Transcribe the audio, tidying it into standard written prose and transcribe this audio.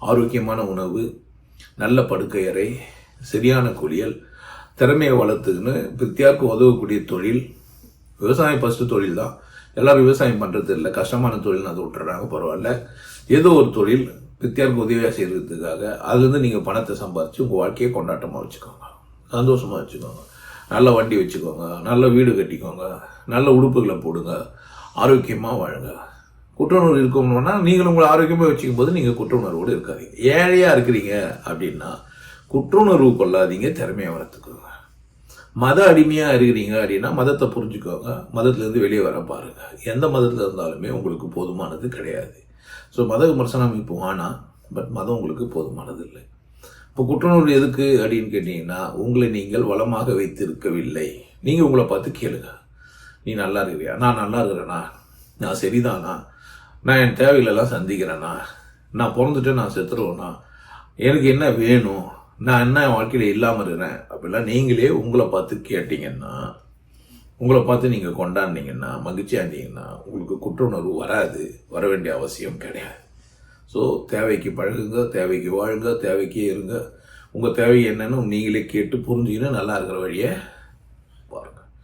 ஆரோக்கியமான உணவு, நல்ல படுக்கை அறை, சரியான குளியல், திறமையை வளர்த்துக்குன்னு பிரத்தியாருக்கு உதவக்கூடிய தொழில். விவசாயம் ஃபஸ்ட்டு தொழில் தான். எல்லோரும் விவசாயம் பண்ணுறது இல்லை, கஷ்டமான தொழில்னு அதை விட்டுறாங்க. பரவாயில்ல, ஏதோ ஒரு தொழில் பிரத்தியாருக்கு உதவியாக செய்கிறதுக்காக அதுலேருந்து நீங்கள் பணத்தை சம்பாதிச்சு உங்கள் வாழ்க்கையை கொண்டாட்டமாக வச்சுக்கோங்க, சந்தோஷமாக வச்சுக்கோங்க. நல்ல வண்டி வச்சுக்கோங்க, நல்ல வீடு கட்டிக்கோங்க, நல்ல உடுப்புகளை போடுங்க, ஆரோக்கியமாக வாழுங்க. குற்றுணர்வு இருக்கணும்னா நீங்களும் உங்களை ஆரோக்கியமாக வச்சுக்கும் போது நீங்கள் குற்றுணர்வோடு இருக்காதீங்க. ஏழையாக இருக்கிறீங்க அப்படின்னா குற்றுணர்வு கொள்ளாதீங்க, திறமையை வளர்த்துக்கோங்க. மத அடிமையாக இருக்கிறீங்க அப்படின்னா மதத்தை புரிஞ்சுக்கோங்க, மதத்துலேருந்து வெளியே வர பாருங்கள். எந்த மதத்தில் இருந்தாலுமே உங்களுக்கு போதுமானது கிடையாது. ஸோ மத விமர்சனம் இப்போ வேணாம், பட் மதம் உங்களுக்கு போதுமானது இல்லை. இப்போ குற்றுணர்வு எதுக்கு அப்படின்னு கேட்டிங்கன்னா, உங்களை நீங்கள் வளமாக வைத்திருக்கவில்லை. நீங்கள் உங்களை பார்த்து கேளுங்க, நீ நல்லா இருக்கிறியா, நான் நல்லா இருக்கிறேனா, நான் சரிதானா, நான் என் தேவைகளெல்லாம் சந்திக்கிறேன்னா, நான் பிறந்துட்டு நான் செத்துருவேனா, எனக்கு என்ன வேணும், நான் என்ன என் வாழ்க்கையில் இல்லாமல் இருக்கிறேன் அப்படிலாம் நீங்களே உங்களை பார்த்து கேட்டிங்கன்னா, உங்களை பார்த்து நீங்கள் கொண்டாடினீங்கன்னா, மகிழ்ச்சியாக இருந்தீங்கன்னா உங்களுக்கு குற்றுணர்வு வராது, வர வேண்டிய அவசியம் கிடையாது. ஸோ தேவைக்கு பழகுங்க, தேவைக்கு வாழுங்க, தேவைக்கே இருங்க. உங்கள் தேவை என்னன்னு நீங்களே கேட்டு புரிஞ்சுக்கின்னு நல்லா இருக்கிற வழியை பாருங்கள்.